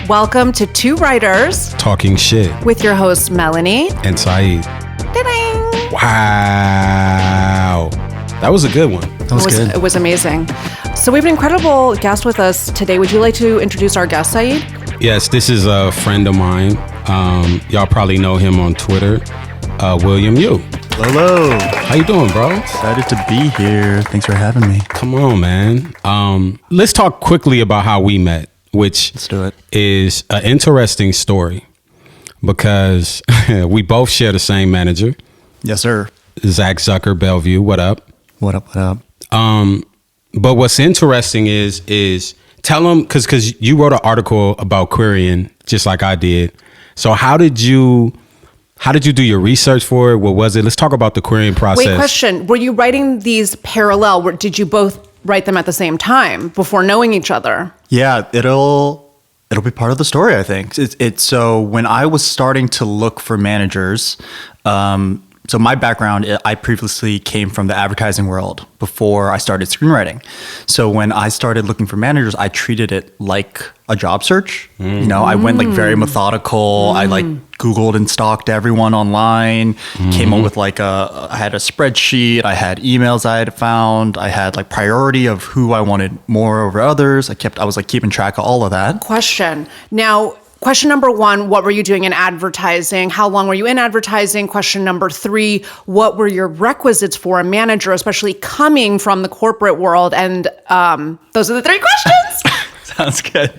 Welcome to Two Writers Talking Shit with your hosts Melanie and Saeed. Ding. Wow. That was a good one. That was good. It was amazing. So we have an incredible guest with us today. Would you like to introduce our guest, Saeed? Yes, this is a friend of mine. Y'all probably know him on Twitter, William Yu. Hello. How you doing, bro? Excited to be here. Thanks for having me. Come on, man. Let's talk quickly about how we met, which Let's do it. is an interesting story because we both share the same manager, Yes, sir. Zach Zucker, Bellevue. What up? What up? What up? But what's interesting is tell them, because you wrote an article about querying just like I did. So how did you do your research for it? What was it? Let's talk about the querying process. Wait, question. Were you writing these parallel? Did you both write them at the same time before knowing each other? Yeah, it'll be part of the story, I think. It's so when I was starting to look for managers, so my background, I previously came from the advertising world before I started screenwriting. So when I started looking for managers, I treated it like a job search. You know, I went like very methodical. I like Googled and stalked everyone online, came up with like I had a spreadsheet. I had emails I had found. I had like priority of who I wanted more over others. I was like keeping track of all of that. Question number one, what were you doing in advertising? How long were you in advertising? Question number three, what were your requisites for a manager, especially coming from the corporate world? And those are the three questions. Sounds good.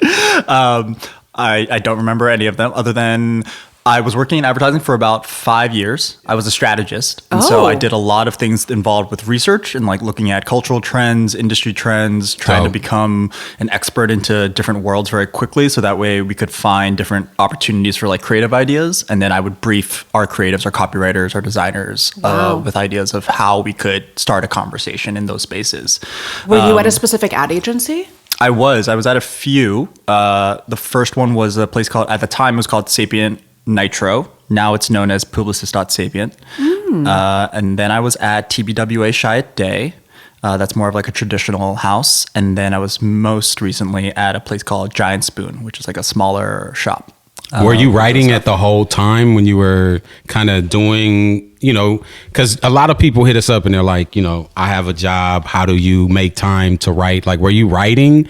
I don't remember any of them other than I was working in advertising for about 5 years. I was a strategist. And so I did a lot of things involved with research and like looking at cultural trends, industry trends, trying to become an expert into different worlds very quickly. So that way we could find different opportunities for like creative ideas. And then I would brief our creatives, our copywriters, our designers with ideas of how we could start a conversation in those spaces. Were you at a specific ad agency? I was at a few. The first one was a place at the time it was called Sapient Nitro. Now it's known as Publicis.Sapient. And then I was at TBWA Chiat Day. That's more of like a traditional house. And then I was most recently at a place called Giant Spoon, which is like a smaller shop. Were you writing it the whole time when you were kind of doing, because a lot of people hit us up and they're like, I have a job. How do you make time to write? Like, were you writing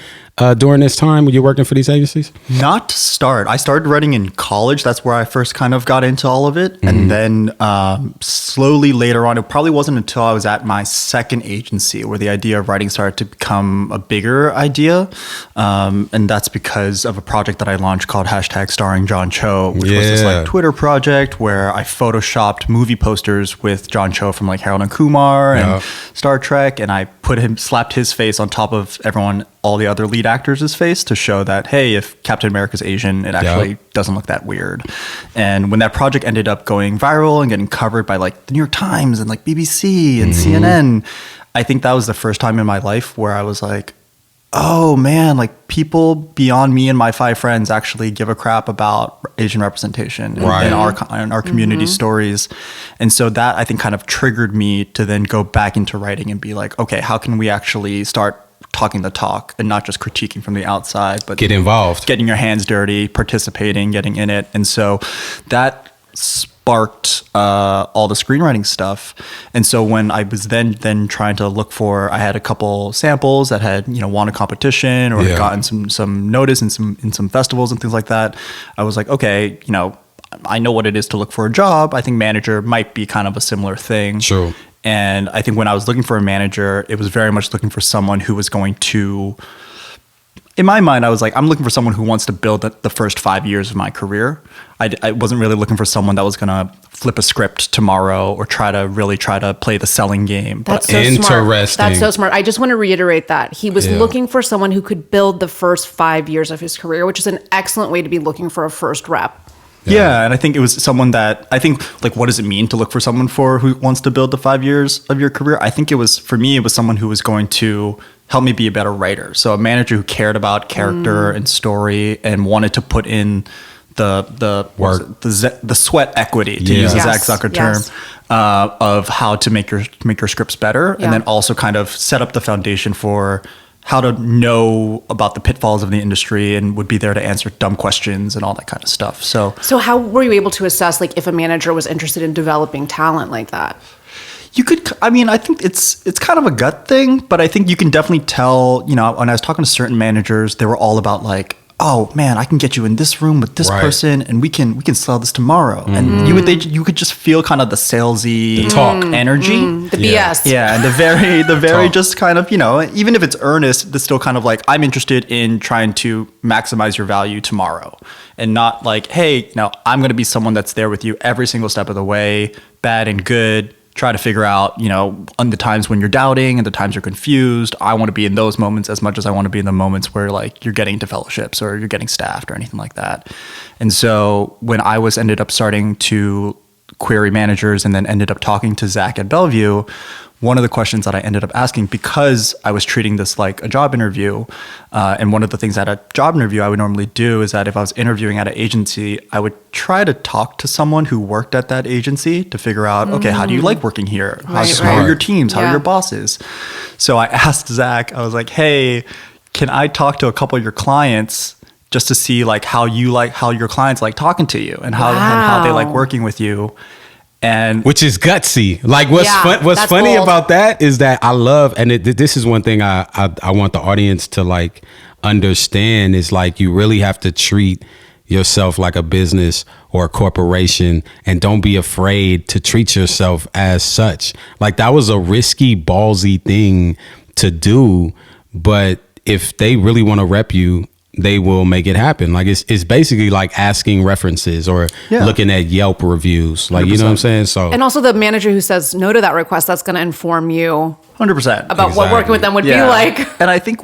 during this time when you're working for these agencies? Not to start. I started writing in college. That's where I first kind of got into all of it. And then slowly later on, it probably wasn't until I was at my second agency where the idea of writing started to become a bigger idea. And that's because of a project that I launched called #StarringJohnCho, which was this like Twitter project where I photoshopped movie posters with John Cho from like Harold and Kumar and Star Trek. And I slapped his face on top of all the other lead actors' face to show that, hey, if Captain America's Asian, it actually doesn't look that weird. And when that project ended up going viral and getting covered by like the New York Times and like BBC and CNN, I think that was the first time in my life where I was like, oh man, like people beyond me and my 5 friends actually give a crap about Asian representation in our community stories. And so that I think kind of triggered me to then go back into writing and be like, okay, how can we actually start talking the talk and not just critiquing from the outside, but get involved, getting your hands dirty, participating, getting in it. And so that sparked all the screenwriting stuff. And so when I was then trying to look for, I had a couple samples that had won a competition or had gotten some notice in some festivals and things like that. I was like, okay, I know what it is to look for a job. I think manager might be kind of a similar thing. Sure. And I think when I was looking for a manager, it was very much looking for someone who was going to, in my mind, I was like, I'm looking for someone who wants to build the first 5 years of my career. I wasn't really looking for someone that was going to flip a script tomorrow or try to play the selling game. That's so smart. That's so smart. I just want to reiterate that. He was looking for someone who could build the first 5 years of his career, which is an excellent way to be looking for a first rep. Yeah, and I think it was someone that like, what does it mean to look for someone who wants to build the 5 years of your career? I think it was someone who was going to help me be a better writer. So a manager who cared about character and story and wanted to put in the work, the sweat equity, to use the Zach Zucker term, of how to make your scripts better, and then also kind of set up the foundation for how to know about the pitfalls of the industry and would be there to answer dumb questions and all that kind of stuff. So how were you able to assess like if a manager was interested in developing talent like that? you could, I mean, I think it's kind of a gut thing, but I think you can definitely tell, you know, when I was talking to certain managers, they were all about like, oh man, I can get you in this room with this person, and we can sell this tomorrow. And you could just feel kind of the salesy the talk energy, the BS. yeah, and the very just kind of, you know, even if it's earnest, it's still kind of like, I'm interested in trying to maximize your value tomorrow, and not like, hey, now I'm going to be someone that's there with you every single step of the way, bad and good. Try to figure out, you know, on the times when you're doubting and the times you're confused. I want to be in those moments as much as I want to be in the moments where like you're getting to fellowships or you're getting staffed or anything like that. And so when I ended up starting to query managers and then ended up talking to Zach at Bellevue, one of the questions that I ended up asking, because I was treating this like a job interview, and one of the things at a job interview I would normally do is that if I was interviewing at an agency, I would try to talk to someone who worked at that agency to figure out, okay, how do you like working here? How are your teams? How are your bosses? So I asked Zach, I was like, hey, can I talk to a couple of your clients just to see like how your clients like talking to you and how they like working with you? And which is gutsy. Like what's funny bold about that is that I love, and this is one thing I want the audience to like understand, is like you really have to treat yourself like a business or a corporation, and don't be afraid to treat yourself as such. Like that was a risky, ballsy thing to do, but if they really want to rep you, they will make it happen. Like it's basically like asking references or looking at Yelp reviews. Like, 100%. You know what I'm saying? So, and also the manager who says no to that request, that's going to inform you 100% about what working with them would be like. And I think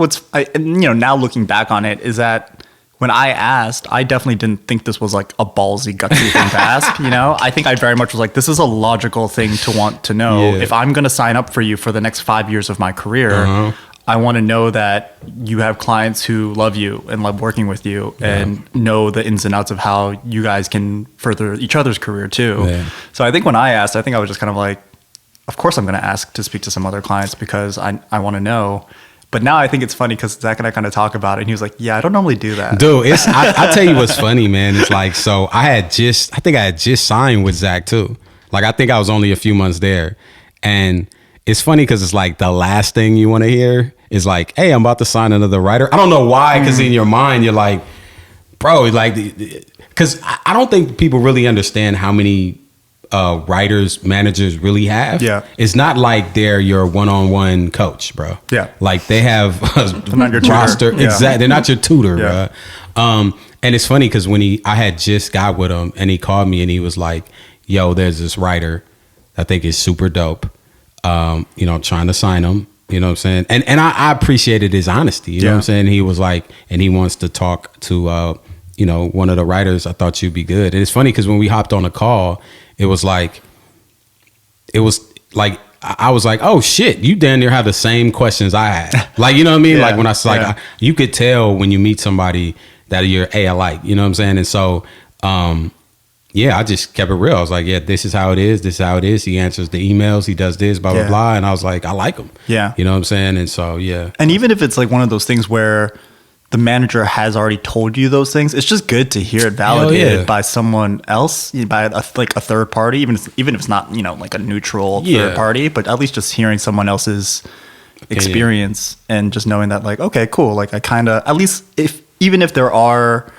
now looking back on it is that when I asked, I definitely didn't think this was like a ballsy, gutsy thing to ask. You know, I think I very much was like, this is a logical thing to want to know. Yeah. If I'm going to sign up for you for the next 5 years of my career, I want to know that you have clients who love you and love working with you and know the ins and outs of how you guys can further each other's career too. Yeah. So I think when I asked, I think I was just kind of like, of course I'm going to ask to speak to some other clients because I want to know. But now I think it's funny because Zach and I kind of talk about it, and he was like, yeah, I don't normally do that. Dude, I tell you what's funny, man. It's like, so I think I had just signed with Zach too. Like, I think I was only a few months there. And it's funny because it's like the last thing you want to hear is like, hey, I'm about to sign another writer. I don't know why, because in your mind, you're like, bro, like, because I don't think people really understand how many writers, managers really have. Yeah. It's not like they're your one-on-one coach, bro. Yeah. Like they have a roster. Yeah. Exactly. They're not your tutor, bro. And it's funny because I had just got with him and he called me and he was like, yo, there's this writer I think is super dope. You know, I'm trying to sign him, you know what I'm saying? And I appreciated his honesty, you know what I'm saying? He was like, and he wants to talk to, you know, one of the writers. I thought you'd be good. And it's funny because when we hopped on a call, it was like, I was like, oh shit, you damn near have the same questions I had. Like, you know what I mean? Like when I was like, you could tell when you meet somebody that you're alike, you know what I'm saying? And so, yeah, I just kept it real. I was like, yeah, this is how it is. This is how it is. He answers the emails. He does this, blah, blah, blah. And I was like, I like him. Yeah. You know what I'm saying? And so, yeah. And even if it's like one of those things where the manager has already told you those things, it's just good to hear it validated by someone else, by a third party, even if it's not, you know, like a neutral third party, but at least just hearing someone else's experience and just knowing that like, okay, cool. Like I kind of, at least even if there are,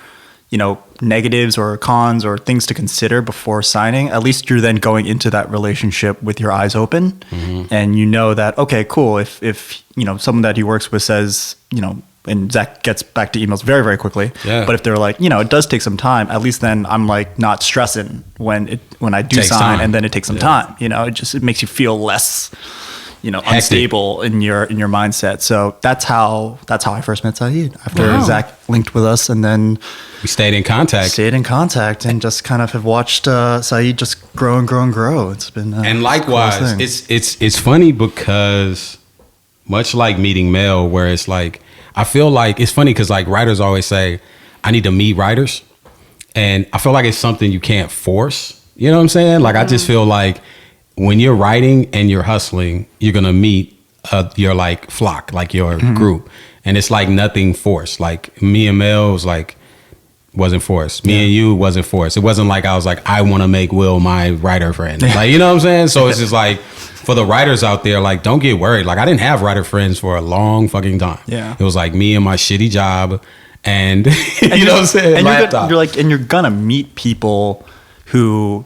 you know, negatives or cons or things to consider before signing, at least you're then going into that relationship with your eyes open, and you know that, okay, cool. If you know, someone that he works with says, you know, and Zach gets back to emails very, very quickly. Yeah. But if they're like, you know, it does take some time, at least then I'm like not stressing when I do sign and then it takes some time. You know, it makes you feel less, you know, unstable in your mindset. So that's how I first met Saeed, after Zach linked with us, and then we stayed in contact and just kind of have watched Saeed just grow and grow and grow. It's been and likewise, it's funny because much like meeting Mel, where it's like, I feel like it's funny because like writers always say, I need to meet writers, and I feel like it's something you can't force. You know what I'm saying? Like I just feel like when you're writing and you're hustling, you're gonna meet your like flock, like your group. and it's like nothing forced. Like me and Mel was like wasn't forced. Me and you wasn't forced. It wasn't like I was like, I want to make Will my writer friend. Like, you know what I'm saying? So it's just like, for the writers out there, like, don't get worried. Like, I didn't have writer friends for a long fucking time. Yeah. It was like me and my shitty job and you know what I'm saying? And you're gonna meet people who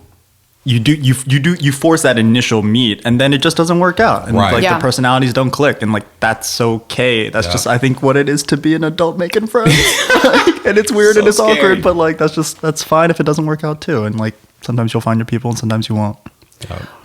you force that initial meet and then it just doesn't work out. And like the personalities don't click and like that's okay. That's just I think what it is to be an adult making friends. And it's weird and it's awkward, but like that's fine if it doesn't work out too. And like sometimes you'll find your people and sometimes you won't.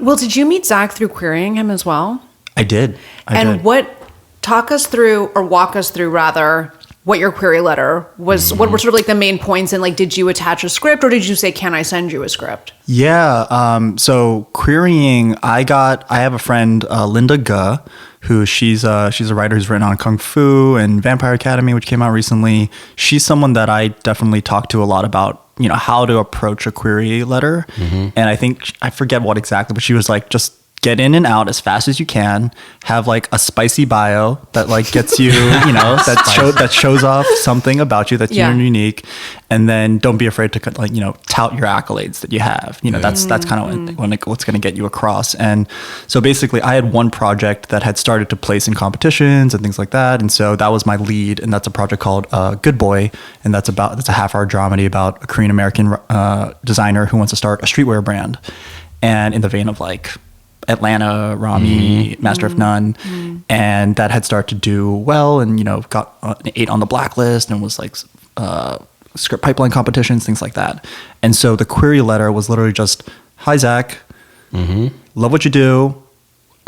Well, did you meet Zach through querying him as well? I did. Walk us through rather what your query letter was. What were sort of like the main points, and like, did you attach a script or did you say, can I send you a script? Yeah. So querying, I have a friend, Linda Ge, who she's a writer who's written on Kung Fu and Vampire Academy, which came out recently. She's someone that I definitely talk to a lot about, you know, how to approach a query letter. And I think, I forget what exactly, but she was like, just get in and out as fast as you can, have like a spicy bio that like gets you, you know, that shows off something about you that's unique. And then don't be afraid to like, you know, tout your accolades that you have. You know, that's kind of what's going to get you across. And so basically I had one project that had started to place in competitions and things like that. And so that was my lead. And that's a project called Good Boy. And that's a half-hour dramedy about a Korean American designer who wants to start a streetwear brand. And in the vein of like Atlanta, Rami, Master of None, and that had started to do well, and you know got an 8 on the Blacklist, and was like script pipeline competitions, things like that. And so the query letter was literally just, "Hi Zach, love what you do.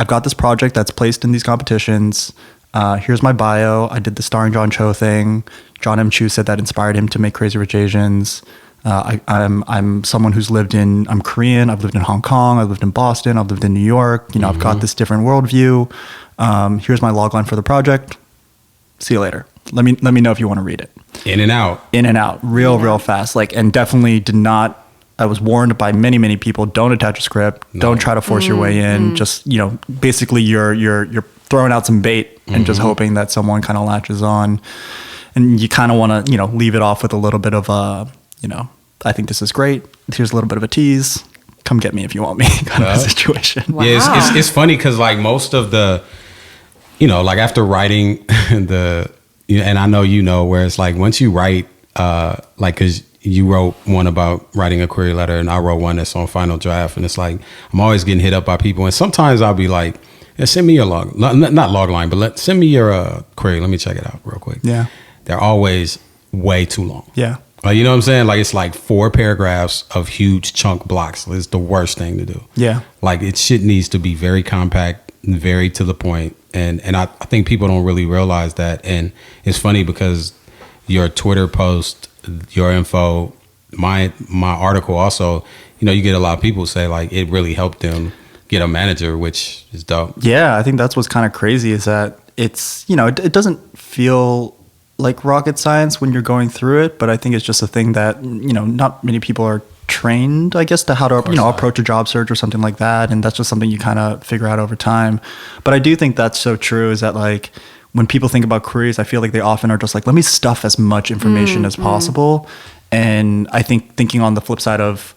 I've got this project that's placed in these competitions. Here's my bio. I did the starring John Cho thing. John M. Chu said that inspired him to make Crazy Rich Asians. I'm someone who's I'm Korean. I've lived in Hong Kong. I've lived in Boston. I've lived in New York. You know, I've got this different worldview. Here's my logline for the project. See you later. Let me know if you want to read it." In and out, real fast. Like, and definitely did not. I was warned by many people. Don't attach a script. No. Don't try to force your way in. Just, you know, basically you're throwing out some bait and just hoping that someone kind of latches on. And you kind of want to, you know, leave it off with a little bit of a, you know, I think this is great. Here's a little bit of a tease. Come get me if you want me, kind of a situation. Wow. Yeah, it's funny because like most of the, you know, like after writing and I know you know, where it's like once you write, like because you wrote one about writing a query letter and I wrote one that's on final draft, and it's like I'm always getting hit up by people, and sometimes I'll be like, yeah, send me your not log line, but send me your query. Let me check it out real quick. Yeah, they're always way too long. Yeah. You know what I'm saying? Like, it's like 4 paragraphs of huge chunk blocks. It's the worst thing to do. Yeah. Like, shit needs to be very compact and very to the point. And I think people don't really realize that. And it's funny because your Twitter post, your info, my article also, you know, you get a lot of people say, like, it really helped them get a manager, which is dope. Yeah, I think that's what's kind of crazy is that it's, you know, it doesn't feel like rocket science when you're going through it, but I think it's just a thing that, you know, not many people are trained, I guess, to how to, you know, approach a job search or something like that. And that's just something you kind of figure out over time. But I do think that's so true, is that like when people think about queries, I feel like they often are just like, let me stuff as much information as possible. And I think thinking on the flip side of,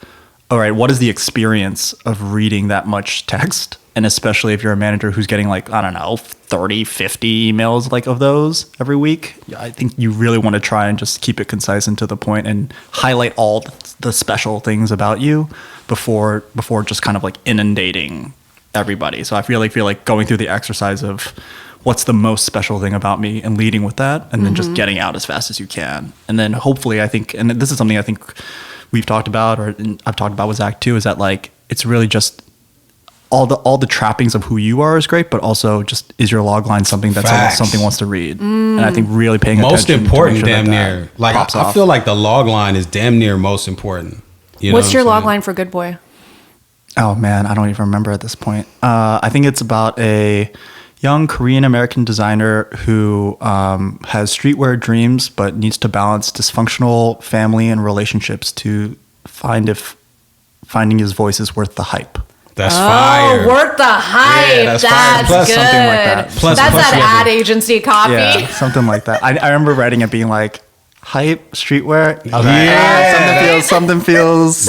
all right, what is the experience of reading that much text? And especially if you're a manager who's getting like, I don't know, 30, 50 emails like of those every week, I think you really want to try and just keep it concise and to the point and highlight all the special things about you before just kind of like inundating everybody. So I feel like going through the exercise of what's the most special thing about me and leading with that, and then just getting out as fast as you can. And then hopefully I think, and this is something I think we've talked about, or I've talked about with Zach too, is that like, it's really just all the trappings of who you are is great, but also just is your log line something that something wants to read. And I think really paying most attention. Most important, damn near. Like I feel like the log line is damn near most important. What's your log line for Good Boy? Oh man, I don't even remember at this point. I think it's about a young Korean American designer who has streetwear dreams, but needs to balance dysfunctional family and relationships to find if finding his voice is worth the hype. That's fire. Worth the hype. Yeah, that's fire. Plus good. something like that. Plus that's that you have ad to- agency copy. Yeah, something like that. I remember writing it being like, hype, streetwear. I was like, Yeah. something feels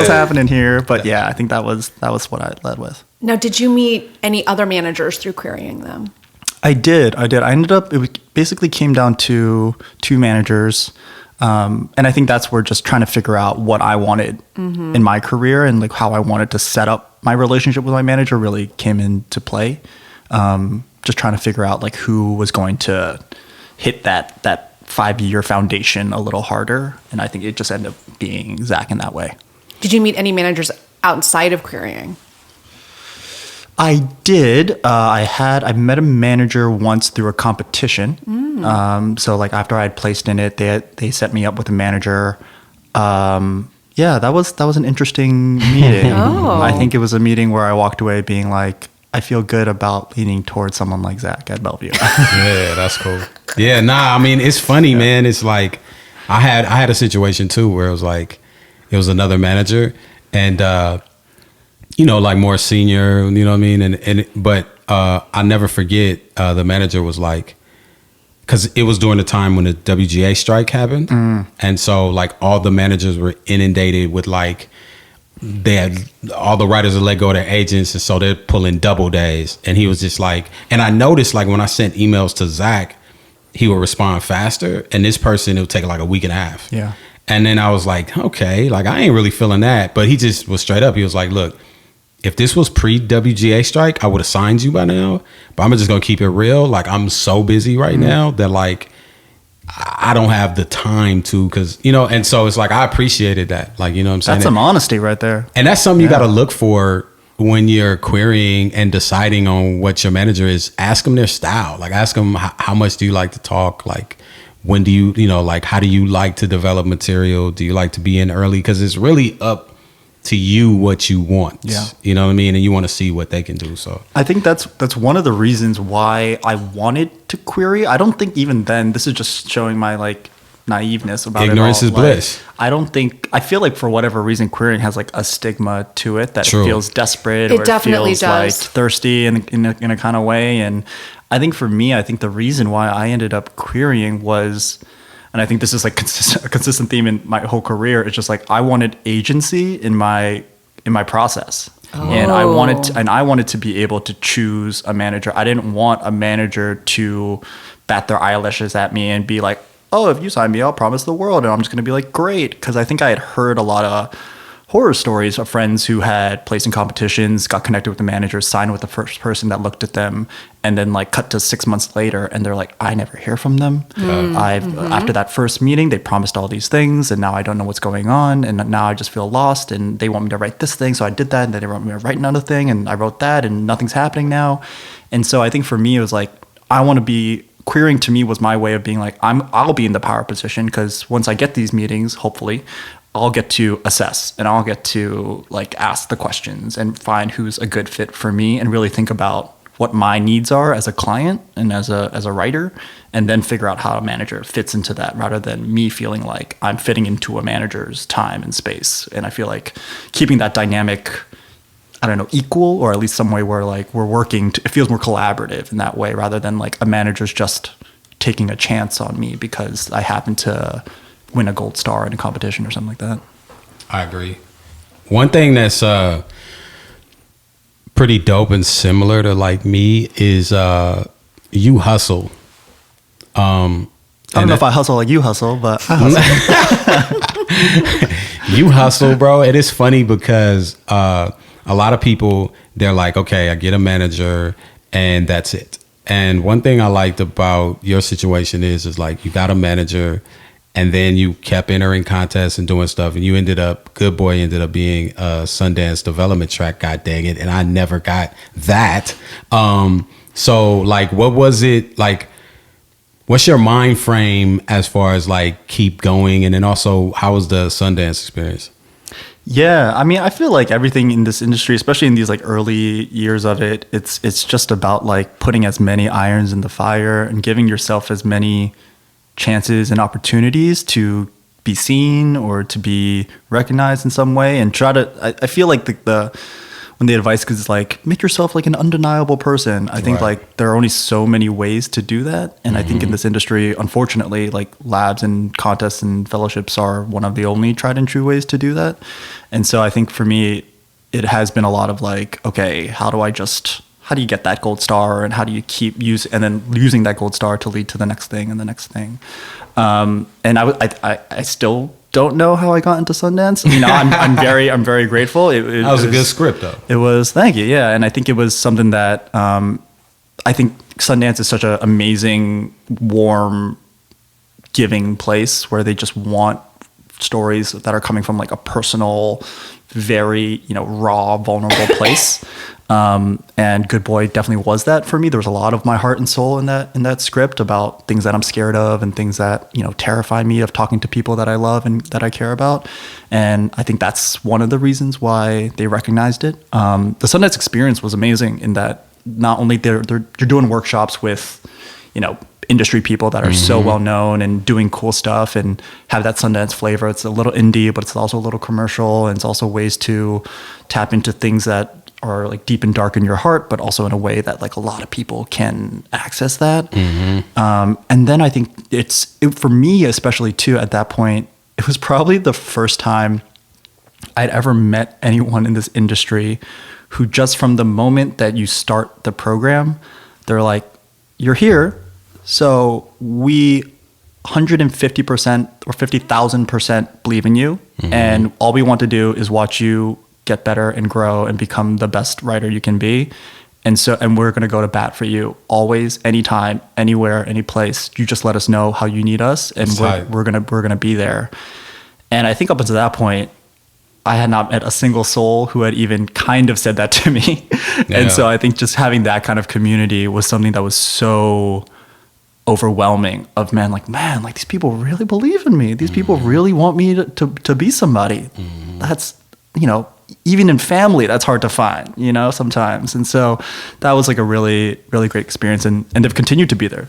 happening here. But yeah, I think that was what I led with. Now, did you meet any other managers through querying them? I did. I ended up, basically came down to 2 managers. And I think that's where just trying to figure out what I wanted in my career and like how I wanted to set up my relationship with my manager really came into play. Just trying to figure out like who was going to hit that 5-year foundation a little harder. And I think it just ended up being Zach in that way. Did you meet any managers outside of querying? I did. I met a manager once through a competition. So like after I had placed in it, they set me up with a manager. Yeah, that was an interesting meeting. I think it was a meeting where I walked away being like, I feel good about leaning towards someone like Zach at Bellevue. Yeah, that's cool. Yeah, I mean, it's funny, man. It's like I had a situation too where it was another manager and like more senior, you know what I mean? But I never forget the manager was like, because it was during the time when the WGA strike happened. And so like all the managers were inundated with like, they had all the writers that let go of their agents, and so they're pulling double days. And he was just like, and I noticed like when I sent emails to Zach, he would respond faster, and this person it would take like a week and a half. Yeah. And then I was like, okay, like I ain't really feeling that, but he just was straight up. He was like, look, if this was pre WGA strike, I would have signed you by now. But I'm just gonna keep it real. Like I'm so busy right now that like I don't have the time to, because and so it's like I appreciated that, like, you know what I'm saying? That's some honesty right there. And that's something you got to look for when you're querying and deciding on what your manager is. Ask them their style. Like ask them how much do you like to talk? Like when do you like how do you like to develop material? Do you like to be in early? Because it's really up to you what you want. Yeah. You know what I mean? And you want to see what they can do. So I think that's one of the reasons why I wanted to query. I don't think even then, this is just showing my like naiveness about ignorance it all. is bliss. I feel like for whatever reason, querying has like a stigma to it that True. it feels desperate It or definitely feels does. like thirsty in a kind of way. And I think for me, the reason why I ended up querying was, and I think this is like a consistent theme in my whole career. It's just like I wanted agency in my process, and I wanted to be able to choose a manager. I didn't want a manager to bat their eyelashes at me and be like, "Oh, if you sign me, I'll promise the world," and I'm just going to be like, "Great," because I think I had heard a lot of horror stories of friends who had placed in competitions, got connected with the manager, signed with the first person that looked at them, and then like cut to 6 months later and they're like, I never hear from them. After that first meeting, they promised all these things and now I don't know what's going on. And now I just feel lost and they want me to write this thing. So I did that, and then they want me to write another thing and I wrote that and nothing's happening now. And so I think for me, it was like, querying to me was my way of being like, I'll be in the power position because once I get these meetings, hopefully, I'll get to assess and I'll get to like ask the questions and find who's a good fit for me and really think about what my needs are as a client and as a writer, and then figure out how a manager fits into that rather than me feeling like I'm fitting into a manager's time and space. And I feel like keeping that dynamic, I don't know, equal, or at least some way where like we're working, it feels more collaborative in that way rather than like a manager's just taking a chance on me because I happen to win a gold star in a competition or something like that. I agree. One thing that's pretty dope and similar to like me is you hustle. I don't know if I hustle like you hustle, but I hustle. You hustle, bro. It is funny because a lot of people, they're like, okay, I get a manager and that's it. And one thing I liked about your situation is like you got a manager and then you kept entering contests and doing stuff, and you ended up being a Sundance development track. God dang it. And I never got that. So like, what was it like? What's your mind frame as far as like keep going? And then also, how was the Sundance experience? Yeah, I mean, I feel like everything in this industry, especially in these like early years of it, it's just about like putting as many irons in the fire and giving yourself as many chances and opportunities to be seen or to be recognized in some way, and try to. I feel like the when the advice is like, make yourself like an undeniable person. I think like there are only so many ways to do that. And I think in this industry, unfortunately, like labs and contests and fellowships are one of the only tried and true ways to do that. And so I think for me, it has been a lot of like, okay, how do you get that gold star, and how do you keep using that gold star to lead to the next thing and the next thing. And I still don't know how I got into Sundance. You know, I'm very grateful. It was a good script, though. It was, thank you. Yeah, and I think it was something that I think Sundance is such an amazing, warm, giving place where they just want stories that are coming from like a personal, very, you know, raw, vulnerable place. And Good Boy definitely was that for me. There was a lot of my heart and soul in that script about things that I'm scared of and things that, you know, terrify me of talking to people that I love and that I care about. And I think that's one of the reasons why they recognized it. The Sundance experience was amazing in that not only you're doing workshops with, you know, industry people that are so well known and doing cool stuff and have that Sundance flavor. It's a little indie, but it's also a little commercial, and it's also ways to tap into things that are like deep and dark in your heart, but also in a way that like a lot of people can access that. And then I think for me, especially too, at that point, it was probably the first time I'd ever met anyone in this industry who just from the moment that you start the program, they're like, you're here. So we 150% or 50,000% believe in you. And all we want to do is watch you get better and grow and become the best writer you can be. And we're going to go to bat for you always, anytime, anywhere, any place. You just let us know how you need us, and we're going to be there. And I think up until that point, I had not met a single soul who had even kind of said that to me. And so I think just having that kind of community was something that was so overwhelming of like these people really believe in me. These people really want me to be somebody. That's, you know, even in family, that's hard to find, you know, sometimes. And so that was like a really, really great experience. And they've continued to be there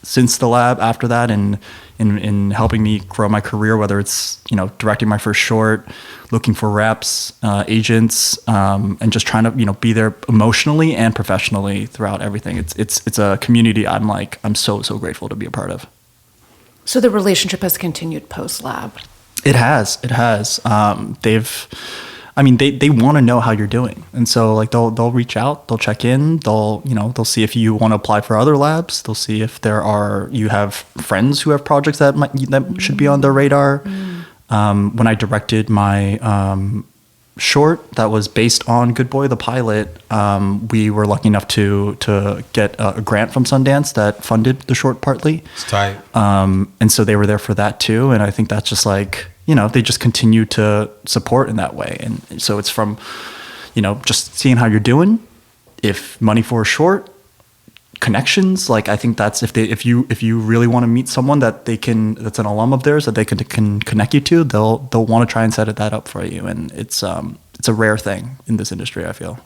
since the lab after that, and in helping me grow my career, whether it's, you know, directing my first short, looking for reps, agents, and just trying to, you know, be there emotionally and professionally throughout everything. It's a community I'm so grateful to be a part of. So the relationship has continued post-lab. It has. They want to know how you're doing. And so like they'll reach out, they'll check in, they'll see if you want to apply for other labs. They'll see if you have friends who have projects that should be on their radar. When I directed my short that was based on Good Boy, the pilot, we were lucky enough to get a grant from Sundance that funded the short partly. It's tight. And so they were there for that too. And I think that's just like, you know, they just continue to support in that way. And so it's from, you know, just seeing how you're doing, if money for a short, connections. Like, I think that's if you really want to meet someone that's an alum of theirs that they can connect you to, they'll want to try and set that up for you. And it's a rare thing in this industry, I feel.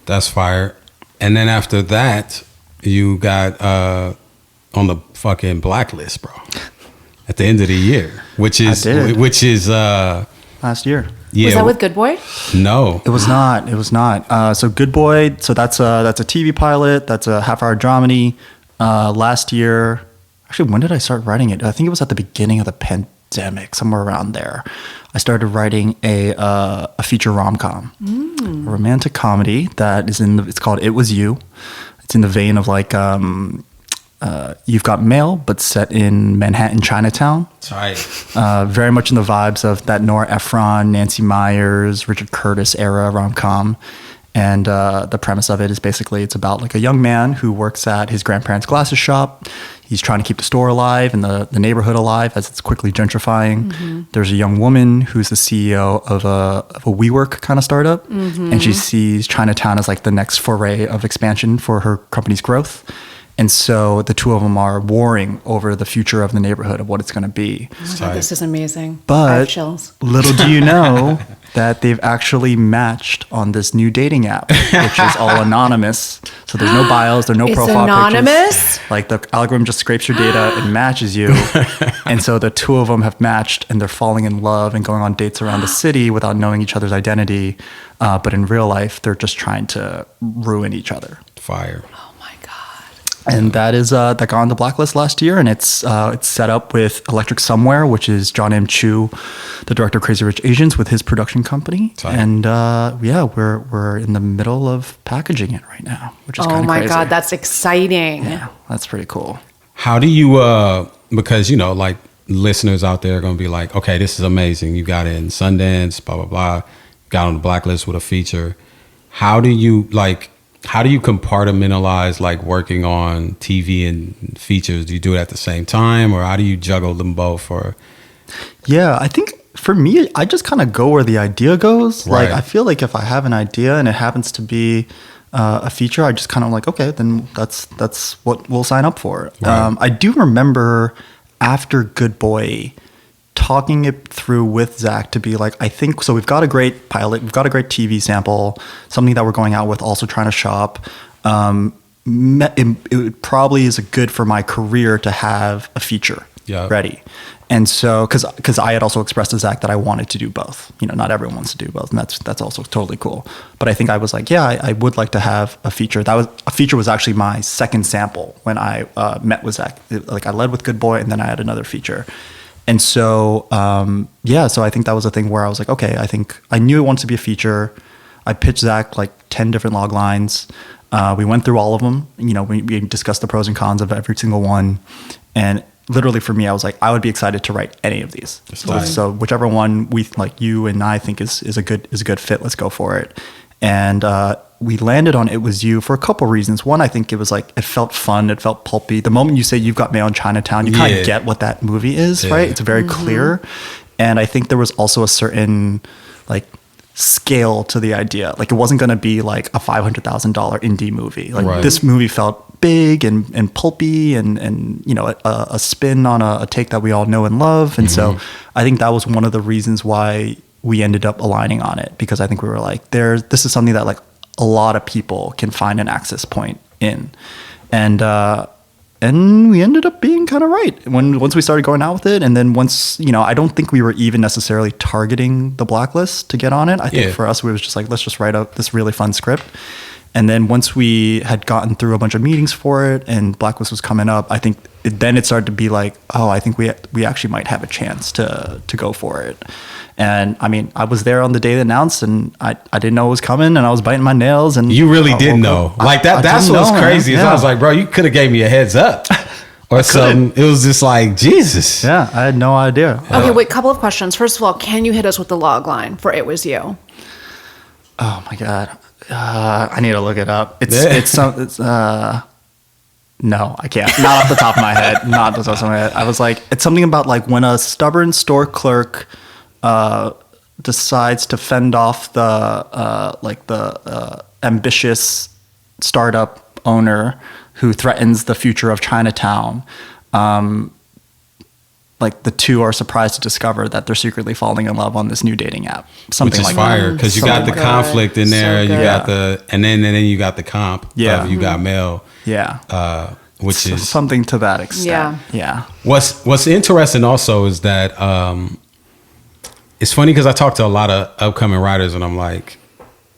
That's fire. And then after that, you got on the fucking Blacklist, bro. At the end of the year, which is last year. Yeah. Was that with Good Boy? No, it was not. So Good Boy. So that's a TV pilot. That's a half-hour dramedy. Last year, actually, when did I start writing it? I think it was at the beginning of the pandemic, somewhere around there. I started writing a feature rom-com, a romantic comedy that is it's called It Was You. It's in the vein of like. You've Got Mail, but set in Manhattan, Chinatown. Right. Very much in the vibes of that Nora Ephron, Nancy Meyers, Richard Curtis era rom-com. And the premise of it is basically it's about like a young man who works at his grandparents' glasses shop. He's trying to keep the store alive and the neighborhood alive as it's quickly gentrifying. Mm-hmm. There's a young woman who's the CEO of a WeWork kind of startup. Mm-hmm. And she sees Chinatown as like the next foray of expansion for her company's growth. And so the two of them are warring over the future of the neighborhood, of what it's going to be. Oh my God, this is amazing. But I have chills. Little do you know, that they've actually matched on this new dating app, which is all anonymous. So there's no bios, there's no It's profile anonymous? pictures. Like the algorithm just scrapes your data and matches you. And so the two of them have matched and they're falling in love and going on dates around the city without knowing each other's identity. But in real life, they're just trying to ruin each other. Fire. Oh my God. And that is that got on the Blacklist last year, and it's set up with Electric Somewhere, which is John M. Chu, the director of Crazy Rich Asians, with his production company. Tight. And yeah, we're in the middle of packaging it right now, which is kind Oh of my crazy. God, that's exciting. Yeah, that's pretty cool. How do you, because, you know, like listeners out there are going to be like, okay, this is amazing. You got it in Sundance, blah, blah, blah. Got on the Blacklist with a feature. How do you compartmentalize like working on TV and features? Do you do it at the same time, or how do you juggle them both? Or Yeah, I think for me, I just kind of go where the idea goes. Right. Like, I feel like if I have an idea and it happens to be a feature, I just kind of like, okay, then that's what we'll sign up for. Right. I do remember after Good Boy talking it through with Zach to be like, I think, so we've got a great pilot, we've got a great TV sample, something that we're going out with, also trying to shop. It probably is good for my career to have a feature ready. And so, because I had also expressed to Zach that I wanted to do both. You know, not everyone wants to do both, and that's also totally cool. But I think I was like, yeah, I would like to have a feature. A feature was actually my second sample when I met with Zach. Like, I led with Good Boy, and then I had another feature. And so, so I think that was a thing where I was like, okay, I think I knew it wanted to be a feature. I pitched Zach like 10 different log lines. We went through all of them. You know, we discussed the pros and cons of every single one. And literally for me, I was like, I would be excited to write any of these. So whichever one we like, you and I think is a good fit, let's go for it. And we landed on It Was You for a couple reasons. One, I think it was like, it felt fun, it felt pulpy. The moment you say You've Got Mail in Chinatown, you kind of get what that movie is, right? It's very clear. And I think there was also a certain like scale to the idea. Like, it wasn't going to be like a $500,000 indie movie. Like this movie felt big and pulpy and you know, a spin on a take that we all know and love. And so I think that was one of the reasons why we ended up aligning on it, because I think we were like, this is something that like a lot of people can find an access point in. And we ended up being kind of right once we started going out with it. And then once, you know, I don't think we were even necessarily targeting the Blacklist to get on it. I think for us, we was just like, let's just write out this really fun script. And then once we had gotten through a bunch of meetings for it and Blacklist was coming up, I think then it started to be like, oh, I think we actually might have a chance to go for it. And I mean, I was there on the day they announced, and I didn't know it was coming, and I was biting my nails. And you really didn't know, like that. That's what's crazy. Is I was like, bro, you could have gave me a heads up or something. It was just like, Jesus. Yeah, I had no idea. Okay, wait, couple of questions. First of all, can you hit us with the log line for It Was You? Oh my God. I need to look it up. No, I can't. Not off the top of my head. Not off the top of my head. I was like, it's something about like when a stubborn store clerk decides to fend off the ambitious startup owner who threatens the future of Chinatown. Like the two are surprised to discover that they're secretly falling in love on this new dating app. Something like that. Which is fire, because you got the conflict in there. You got and then you got the comp. Yeah. You got Mel. Yeah. Which is something to that extent. Yeah. What's interesting also is that it's funny because I talk to a lot of upcoming writers and I'm like,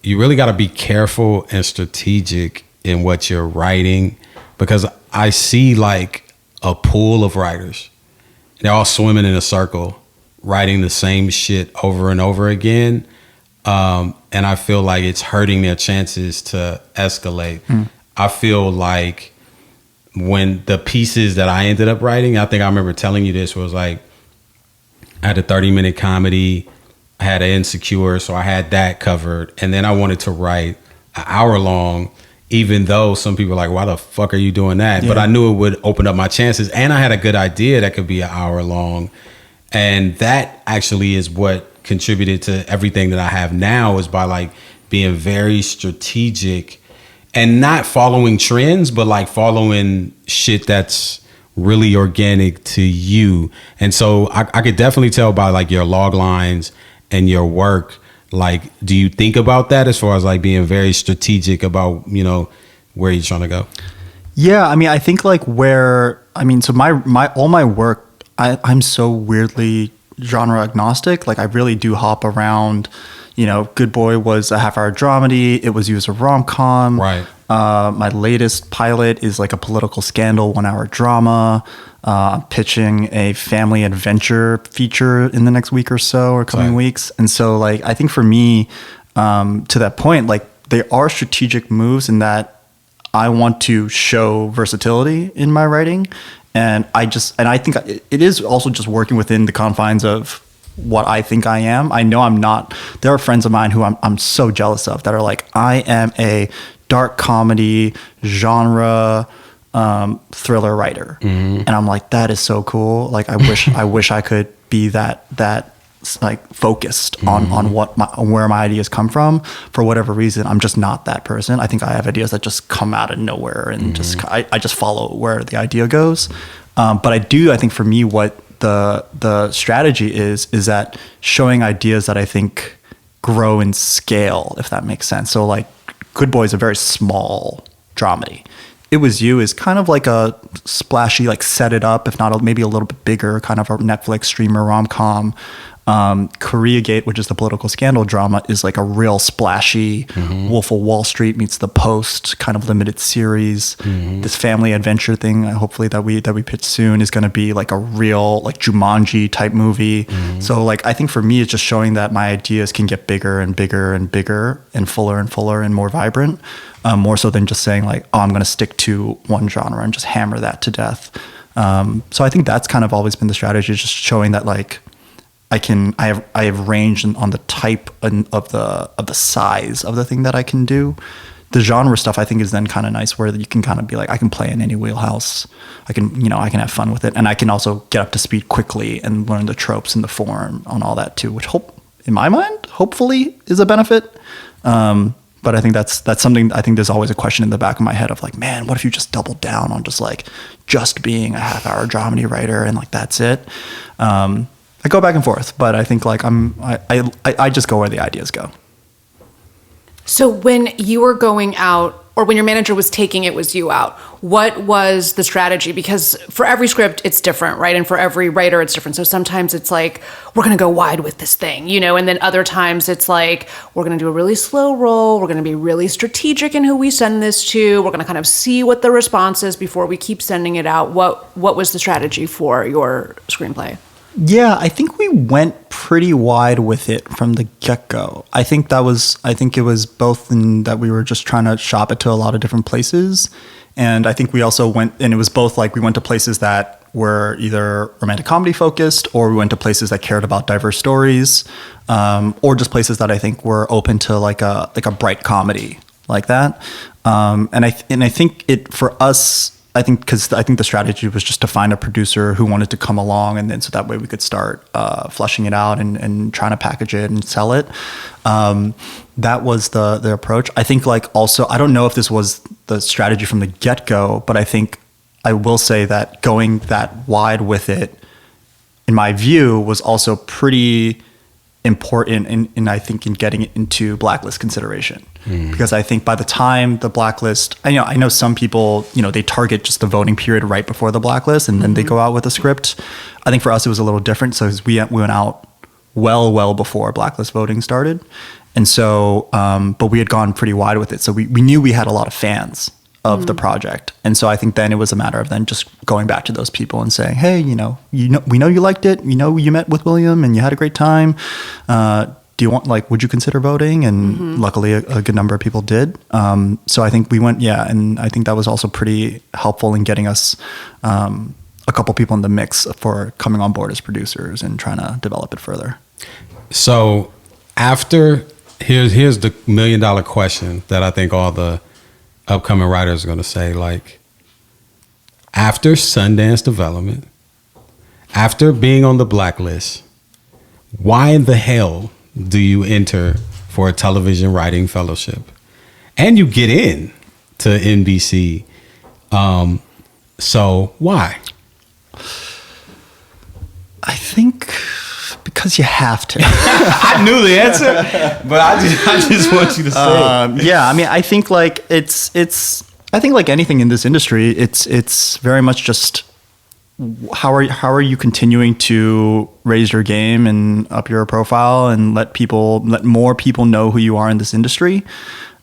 you really got to be careful and strategic in what you're writing, because I see like a pool of writers. They're all swimming in a circle, writing the same shit over and over again. And I feel like it's hurting their chances to escalate. I feel like when the pieces that I ended up writing, I think I remember telling you this, was like, I had a 30-minute comedy, I had an Insecure, so I had that covered. And then I wanted to write an hour long, even though some people are like, why the fuck are you doing that? Yeah. But I knew it would open up my chances. And I had a good idea that could be an hour long. And that actually is what contributed to everything that I have now, is by like being very strategic and not following trends, but like following shit that's really organic to you. And so I could definitely tell by like your log lines and your work, Like, do you think about that as far as like being very strategic about, you know, where you're trying to go? Yeah, I mean, I think like so my all my work, I'm so weirdly genre agnostic. Like I really do hop around. You know, Good Boy was a half-hour dramedy. It was used as a rom-com. Right. My latest pilot is like a political scandal 1-hour drama. I'm pitching a family adventure feature in the next week or so, or coming weeks. And so like, I think for me, to that point, like they are strategic moves in that I want to show versatility in my writing. And I think it is also just working within the confines of what I think I am. I know I'm not. There are friends of mine who I'm so jealous of that are like, I am a dark comedy genre thriller writer. And I'm like, that is so cool. Like I wish I could be that like focused on where my ideas come from. For whatever reason, I'm just not that person. I think I have ideas that just come out of nowhere and I just follow where the idea goes. But I think for me, what the strategy is that showing ideas that I think grow in scale, if that makes sense. So like Good Boy is a very small dramedy. It Was You is kind of like a splashy, like set it up, if not maybe a little bit bigger, kind of a Netflix streamer rom-com. Korea Gate, which is the political scandal drama, is like a real splashy Wolf of Wall Street meets The Post kind of limited series. This family adventure thing, hopefully that we pitch soon, is going to be like a real like Jumanji type movie. So like I think for me, it's just showing that my ideas can get bigger and bigger and bigger and fuller and more vibrant. More so than just saying like, oh, I'm going to stick to one genre and just hammer that to death. So I think that's kind of always been the strategy, just showing that like I have range on the type of the size of the thing that I can do. The genre stuff I think is then kind of nice, where you can kind of be like, I can play in any wheelhouse. I can have fun with it, and I can also get up to speed quickly and learn the tropes and the form on all that too, which in my mind hopefully is a benefit. But I think that's something. I think there's always a question in the back of my head of like, man, what if you just doubled down on just being a half-hour dramedy writer and like that's it. I go back and forth, but I think like I just go where the ideas go. So when you were going out, or when your manager was taking It Was You out, what was the strategy? Because for every script, it's different, right? And for every writer, it's different. So sometimes it's like, we're going to go wide with this thing, you know? And then other times it's like, we're going to do a really slow roll. We're going to be really strategic in who we send this to. We're going to kind of see what the response is before we keep sending it out. What was the strategy for your screenplay? Yeah, I think we went pretty wide with it from the get-go. I think it was both in that we were just trying to shop it to a lot of different places. And I think we also went, and it was both like we went to places that were either romantic comedy focused, or we went to places that cared about diverse stories, or just places that I think were open to like a bright comedy like that. And I think it, for us, because I think the strategy was just to find a producer who wanted to come along, and then so that way we could start fleshing it out and trying to package it and sell it. That was the approach. I think like also, I don't know if this was the strategy from the get-go, but I think I will say that going that wide with it, in my view, was also pretty important in I think in getting it into Blacklist consideration. Because I think by the time the Blacklist, I know some people, they target just the voting period right before the Blacklist, and then they go out with a script. I think for us it was a little different, so we went out well before Blacklist voting started, and so but we had gone pretty wide with it, so we knew we had a lot of fans of the project, and so I think then it was a matter of then just going back to those people and saying, hey, we know you liked it, you met with William and you had a great time. Do you want, would you consider voting? And luckily a good number of people did. So I think we went, and I think that was also pretty helpful in getting us a couple people in the mix for coming on board as producers and trying to develop it further. So after, here's the $1 million question that I think all the upcoming writers are going to say, after Sundance development, after being on the Blacklist, why in the hell do you enter for a television writing fellowship and you get in to NBC? So why? I think Because you have to. I knew the answer, but I just want you to say. Yeah, I mean, I think like I think like anything in this industry, it's very much just how are you continuing to raise your game and up your profile and let more people know who you are in this industry.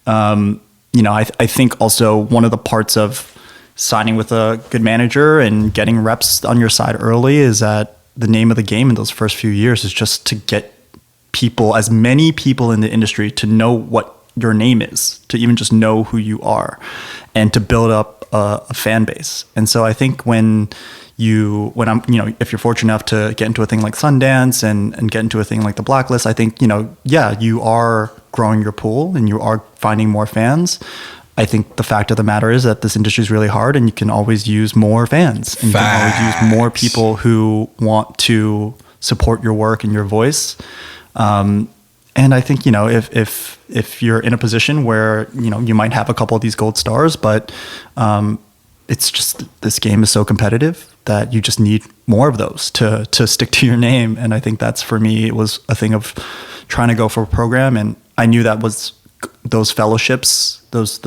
I think also one of the parts of signing with a good manager and getting reps on your side early is that the name of the game in those first few years is just to get as many people in the industry to know what your name is, to even just know who you are, and to build up a fan base. And so I think if you're fortunate enough to get into a thing like Sundance and get into a thing like the Blacklist, I think, you are growing your pool and you are finding more fans. I think the fact of the matter is that this industry is really hard and you can always use more fans. And you can always use more people who want to support your work and your voice. And I think, if you're in a position where, you might have a couple of these gold stars, but it's just this game is so competitive that you just need more of those to stick to your name. And I think that's, for me, it was a thing of trying to go for a program. And I knew that was those fellowships, those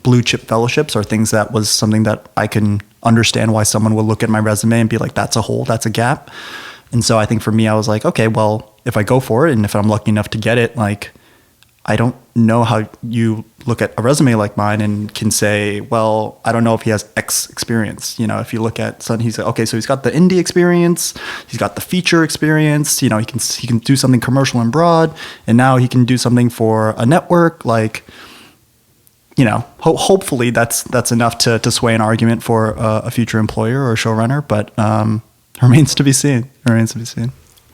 blue chip fellowships are things that was something that I can understand why someone will look at my resume and be like, that's a hole, that's a gap. And so I think for me, I was like, okay, well, if I go for it and if I'm lucky enough to get it, like, I don't know how you look at a resume like mine and can say, well, I don't know if he has X experience. If you look at Sun, he's like, okay, so he's got the indie experience, he's got the feature experience, he can do something commercial and broad, and now he can do something for a network. Like, hopefully that's enough to sway an argument for a future employer or a showrunner, but remains to be seen.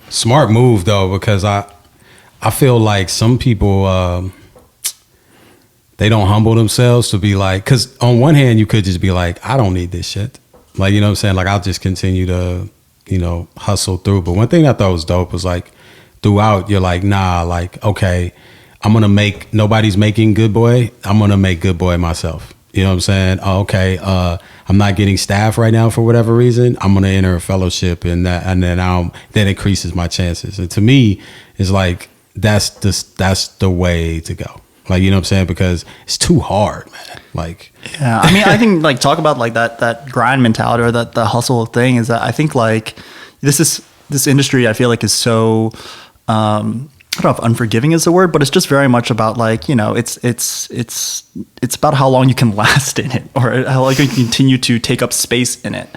Smart move though, because I feel like some people they don't humble themselves to be like, because on one hand you could just be like, I don't need this shit, like, you know what I'm saying, like I'll just continue to hustle through. But one thing I thought was dope was like throughout you're like, nah, like, okay, nobody's making Good Boy, I'm gonna make Good Boy myself. You know what I'm saying? Oh, okay, I'm not getting staff right now for whatever reason, I'm gonna enter a fellowship, and then increases my chances. And to me, it's like that's the way to go. Like, you know what I'm saying? Because it's too hard, man. Like, yeah, I mean, I think like talk about like that grind mentality or the hustle thing is that I think like this industry I feel like is so I don't know if unforgiving is the word, but it's just very much about like, it's about how long you can last in it or how long you can continue to take up space in it.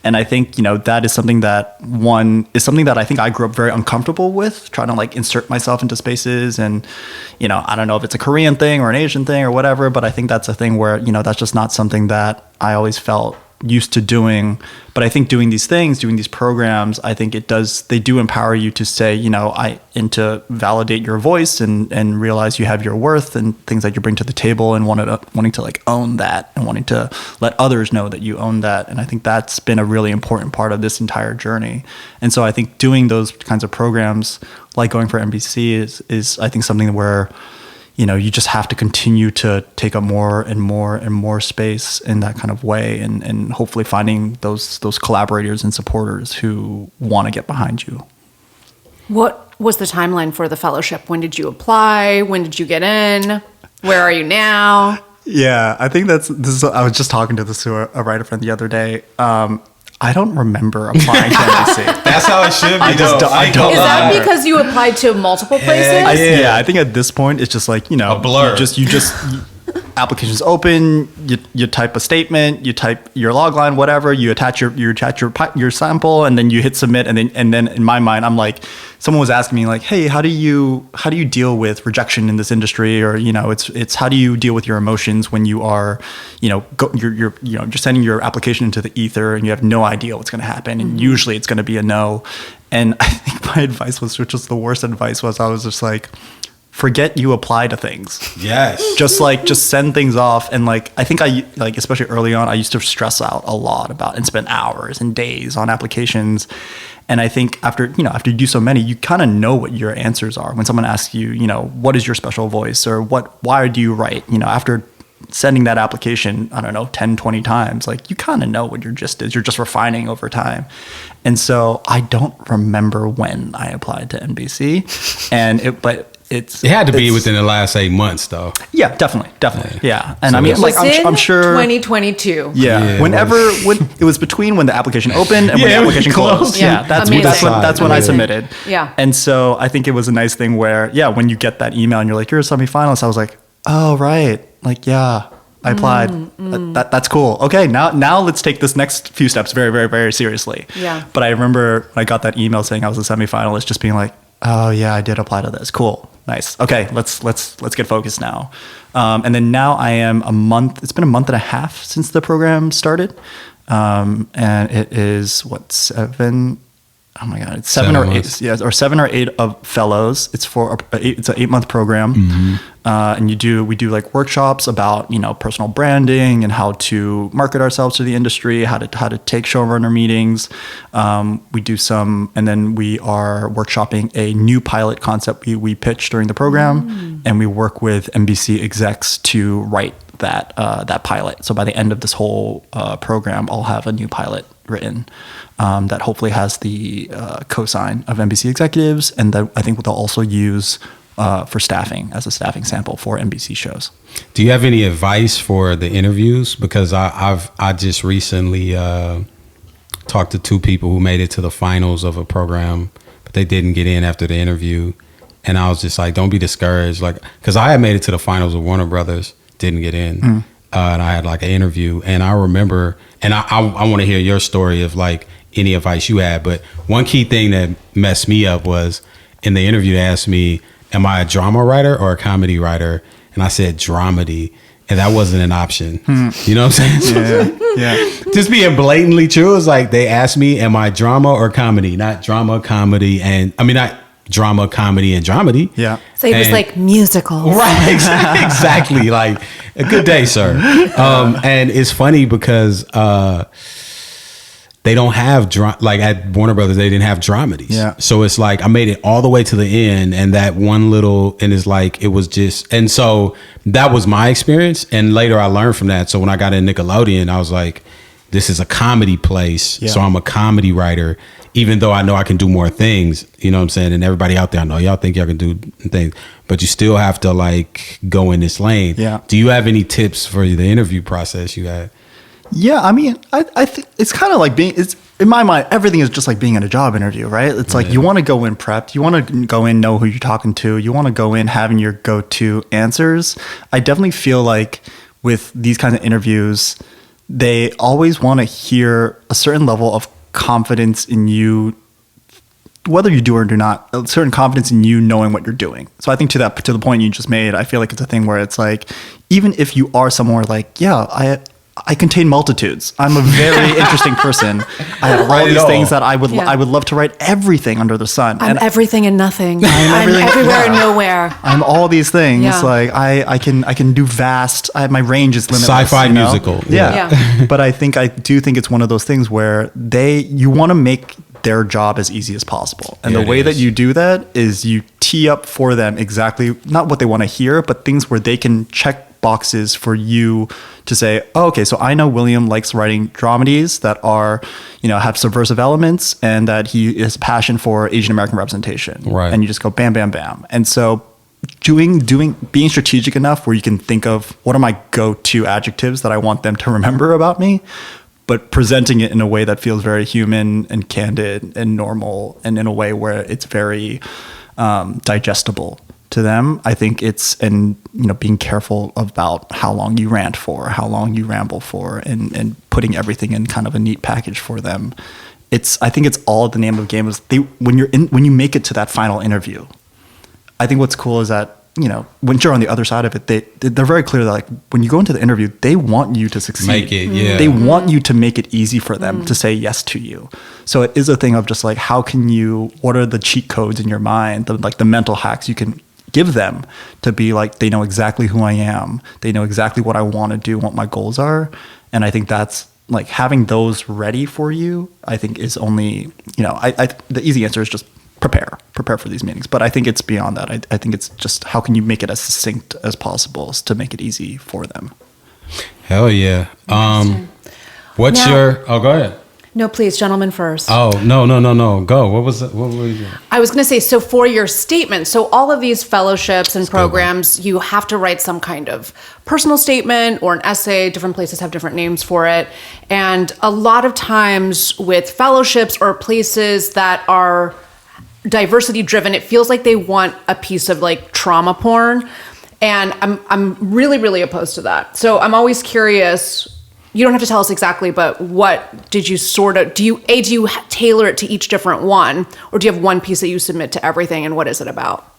And I think, that is something that I think I grew up very uncomfortable with, trying to like insert myself into spaces. And, I don't know if it's a Korean thing or an Asian thing or whatever, but I think that's a thing where, that's just not something that I always felt used to doing. But I think doing these programs, I think they do empower you to say, and to validate your voice and realize you have your worth and things that you bring to the table, and wanting to like own that and wanting to let others know that you own that. And I think that's been a really important part of this entire journey. And so I think doing those kinds of programs, like going for NBC, is I think something where you just have to continue to take up more and more and more space in that kind of way, and hopefully finding those collaborators and supporters who want to get behind you. What was the timeline for the fellowship? When did you apply? When did you get in? Where are you now? Yeah, I think I was just talking to a writer friend the other day. I don't remember applying to NBC. That's how it should be. I don't. Is that because you applied to multiple places? Yeah, I think at this point it's just like, a blur. You just applications open, you type a statement, you type your log line, whatever, you attach your sample, and then you hit submit, and then in my mind I'm like, someone was asking me like, hey, how do you deal with rejection in this industry, or it's how do you deal with your emotions when you are you're sending your application into the ether and you have no idea what's going to happen, and usually it's going to be a no. And I think my advice was, which was the worst advice, was I was just like, forget you apply to things. Yes. Just send things off. And like, I think especially early on, I used to stress out a lot about and spend hours and days on applications. And I think after you do so many, you kind of know what your answers are. When someone asks you, what is your special voice, or why do you write? After sending that application, I don't know, 10, 20 times, like you kind of know what your gist is. You're just refining over time. And so I don't remember when I applied to NBC, it had to be within the last 8 months, though. Yeah, definitely. Yeah. And So I mean, It like, was in I'm sure. 2022. Yeah. When it was between when the application opened and when the application closed. Yeah. That's Amazing. when I submitted. Yeah. And so I think it was a nice thing where, when you get that email and you're like, you're a semifinalist, I was like, oh, right. Like, yeah, I applied. That's cool. Okay, now let's take this next few steps very, very, very seriously. Yeah. But I remember when I got that email saying I was a semifinalist, just being like, oh yeah, I did apply to this. Cool. Nice. Okay, let's get focused now. And then now I am it's been a month and a half since the program started. And it is seven? Oh my God, it's 7 or 8. Yes, or 7 or 8 of fellows. It's it's an 8-month program. And we do like workshops about, personal branding and how to market ourselves to the industry, how to take showrunner meetings. We do and then we are workshopping a new pilot concept we pitched during the program, and we work with NBC execs to write that pilot. So by the end of this whole program, I'll have a new pilot written that hopefully has the cosign of NBC executives, and that I think they'll also use for staffing as a staffing sample for NBC shows. Do you have any advice for the interviews? Because I just recently talked to 2 people who made it to the finals of a program, but they didn't get in after the interview. And I was just like, don't be discouraged. Like, because I had made it to the finals of Warner Brothers, didn't get in. And I had like an interview, and I remember, and I want to hear your story of like any advice you had. But one key thing that messed me up was in the interview, they asked me, am I a drama writer or a comedy writer? And I said dramedy, and that wasn't an option. You know what I'm saying? Yeah. Just being blatantly true, it's like they asked me, am I drama or comedy? Not drama, comedy, and I mean, not drama, comedy, and dramedy. Yeah. So he was like musicals. Right, exactly. Like, a good day, sir. And it's funny because they don't have like at Warner Brothers, they didn't have dramedies. Yeah. So it's like I made it all the way to the end, and that one little, and it's like it was just, and so that was my experience. And later I learned from that. So when I got in Nickelodeon, I was like, this is a comedy place, so I'm a comedy writer. Even though I know I can do more things, you know what I'm saying? And everybody out there, I know y'all think y'all can do things, but you still have to like go in this lane. Yeah. Do you have any tips for the interview process you had? Yeah, I mean, I think it's kind of like it's in my mind, everything is just like being in a job interview, right? It's like you want to go in prepped, you want to go in, know who you're talking to, you want to go in having your go-to answers. I definitely feel like with these kinds of interviews, they always want to hear a certain level of confidence in you, whether you do or do not, a certain confidence in you knowing what you're doing. So I think to the point you just made, I feel like it's a thing where it's like, even if you are somewhere like, I contain multitudes. I'm a very interesting person. I have all these things that I would love to write everything under the sun. I'm everything and nothing. I'm everywhere and nowhere. I'm all these things. Yeah. Like I can do vast. My range is limitless. Sci-fi musical. Yeah. But I do think it's one of those things where you want to make their job as easy as possible. And the way that you do that is you tee up for them exactly not what they want to hear, but things where they can check boxes for you to say, oh, okay, so I know William likes writing dramedies that are, have subversive elements, and that he has passion for Asian American representation. Right. And you just go bam, bam, bam. And so being strategic enough where you can think of what are my go-to adjectives that I want them to remember about me, but presenting it in a way that feels very human and candid and normal, and in a way where it's very digestible to them. I think being careful about how long you rant for, how long you ramble for, and putting everything in kind of a neat package for them. I think it's all the name of the game is when you make it to that final interview. I think what's cool is that, when you're on the other side of it, they're very clear that like when you go into the interview, they want you to succeed. Make it, yeah. They want you to make it easy for them to say yes to you. So it is a thing of just like, what are the cheat codes in your mind, the mental hacks you can give them to be like, they know exactly who I am. They know exactly what I want to do, what my goals are. And I think that's like having those ready for you, I think is only, the easy answer is just prepare for these meetings. But I think it's beyond that. I think it's just how can you make it as succinct as possible to make it easy for them. Hell yeah. What's Now- your? Oh, go ahead. No, please, gentlemen first. Oh, no. Go. What was it? What were you doing? I was going to say, so for your statement, so all of these fellowships and a good one. programs, you have to write some kind of personal statement or an essay. Different places have different names for it. And a lot of times with fellowships or places that are diversity driven, it feels like they want a piece of like trauma porn. And I'm really, really opposed to that. So I'm always curious. You don't have to tell us exactly, but what did you do you tailor it to each different one, or do you have one piece that you submit to everything, and what is it about?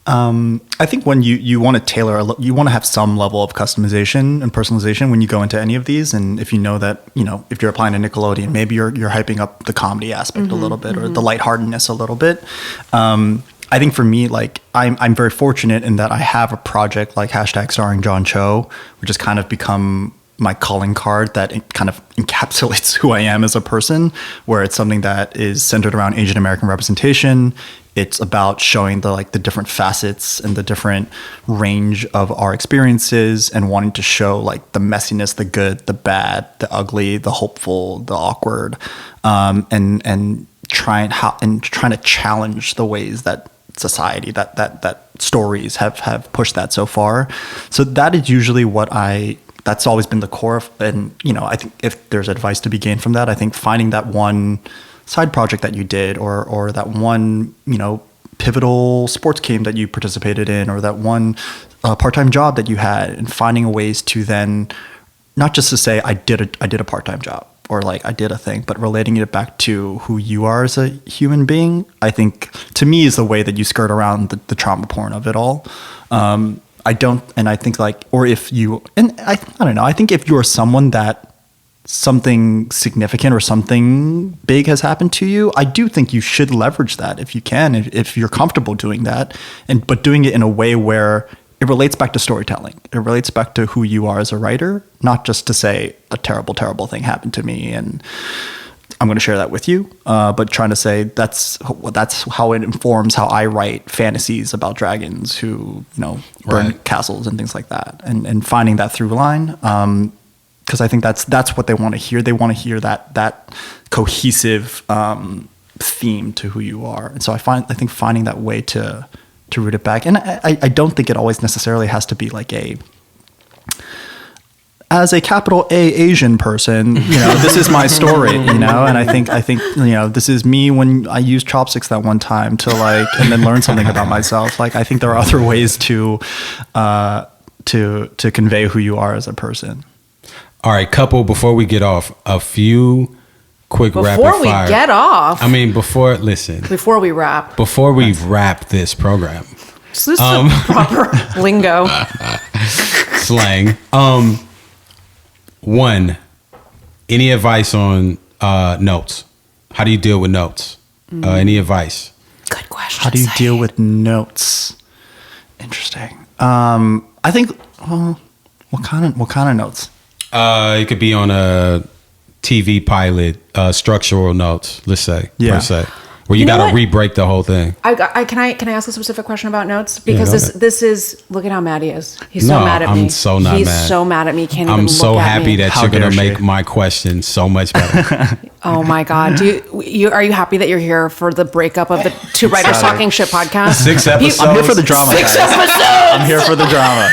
I think when you want to tailor, you want to have some level of customization and personalization when you go into any of these. And if you know that, if you're applying to Nickelodeon, maybe you're hyping up the comedy aspect a little bit or the lightheartedness a little bit. I think for me, like I'm very fortunate in that I have a project like #starring John Cho, which has kind of become my calling card that it kind of encapsulates who I am as a person, where it's something that is centered around Asian American representation. It's about showing the different facets and the different range of our experiences and wanting to show like the messiness, the good, the bad, the ugly, the hopeful, the awkward, and trying to challenge the ways that society, that stories have pushed that so far. So that is usually that's always been the core of, and I think if there's advice to be gained from that, I think finding that one side project that you did, or that one pivotal sports game that you participated in, or that one part-time job that you had, and finding ways to then not just to say I did a part-time job or like I did a thing, but relating it back to who you are as a human being, I think to me is the way that you skirt around the trauma porn of it all. I don't know. I think if you're someone that something significant or something big has happened to you, I do think you should leverage that if you can, if you're comfortable doing that, but doing it in a way where it relates back to storytelling. It relates back to who you are as a writer, not just to say a terrible, terrible thing happened to me and I'm going to share that with you, but trying to say that's how it informs how I write fantasies about dragons who burn castles and things like that, and finding that through line, because I think that's what they want to hear. They want to hear that cohesive theme to who you are, and so I think finding that way to root it back, and I don't think it always necessarily has to be like as a capital A Asian person, this is my story, and I think, this is me when I used chopsticks that one time to and then learn something about myself. Like, I think there are other ways to convey who you are as a person. All right, couple, before we get off, a few quick rapid fire. Before we get off. I mean, before we wrap this program. So this is proper lingo. Slang. One, any advice on notes? How do you deal with notes? Any advice? Good question. How do you deal with notes? Interesting. I think. What kind of notes? It could be on a TV pilot, structural notes. Let's say, per se, where you got to re-break the whole thing. Can I ask a specific question about notes? Because go this is, look at how mad he is. He's so mad at me. I'm so not He's mad. so mad at me. Can't I'm even so look at happy me. that How you're gonna dare she. make my question so much better. Oh my God! Are you happy that you're here for the breakup of the Two Writers Talking Shit podcast? 6 episodes. I'm here for the drama. 6 guys. episodes. I'm here for the drama.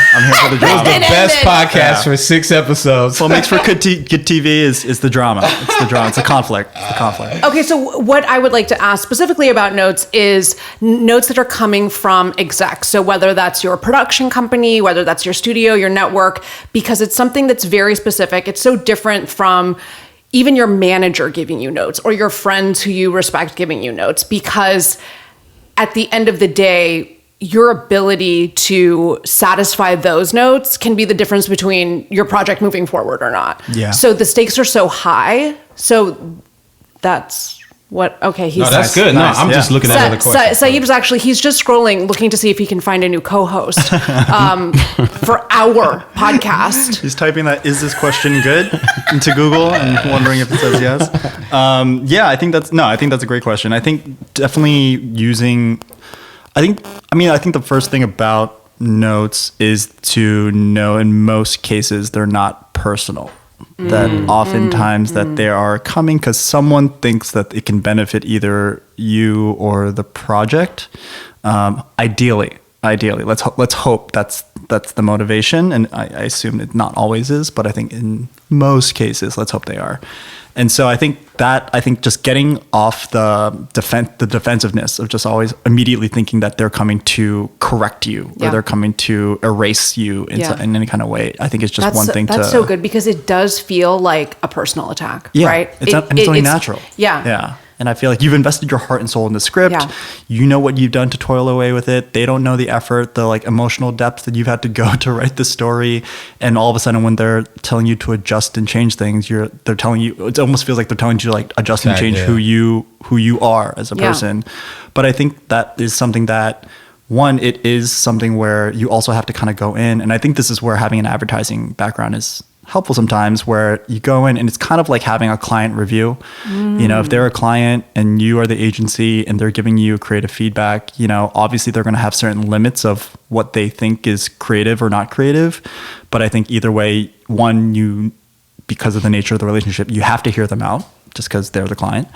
The best podcast for 6 episodes. What makes for good TV is the drama. It's the drama. It's the conflict. It's the conflict. Okay, so what I would like to ask specifically about notes is notes that are coming from execs. So whether that's your production company, whether that's your studio, your network, because it's something that's very specific. It's so different from even your manager giving you notes or your friends who you respect giving you notes, because at the end of the day, your ability to satisfy those notes can be the difference between your project moving forward or not. Yeah. So the stakes are so high. So that's what, okay. He's No, that's good. Nice, No, I'm just looking at other questions. Saeed was actually, he's just scrolling, looking to see if he can find a new co-host for our podcast. He's typing that, is this question good, into Google and wondering if it says yes. I think that's a great question. I think definitely I think the first thing about notes is to know in most cases they're not personal. That oftentimes that they are coming because someone thinks that it can benefit either you or the project. Ideally, let's hope that's the motivation, and I assume it not always is, but I think in most cases, let's hope they are. And so I think just getting off the defensiveness of just always immediately thinking that they're coming to correct you or they're coming to erase you in any kind of way. I think it's just That's so good because it does feel like a personal attack, right? It's only natural. Yeah. And I feel like you've invested your heart and soul in the script. Yeah. You know what you've done to toil away with it. They don't know the effort, the like emotional depth that you've had to go to write the story. And all of a sudden, when they're telling you to adjust and change things, they're telling you. It almost feels like they're telling you to like adjust and change who you are as a person. But I think that is something that. One, it is something where you also have to kind of go in. And I think this is where having an advertising background is helpful sometimes, where you go in and it's kind of like having a client review. You know, if they're a client and you are the agency and they're giving you creative feedback, you know, obviously they're going to have certain limits of what they think is creative or not creative. But I think either way, one, because of the nature of the relationship, you have to hear them out just because they're the client.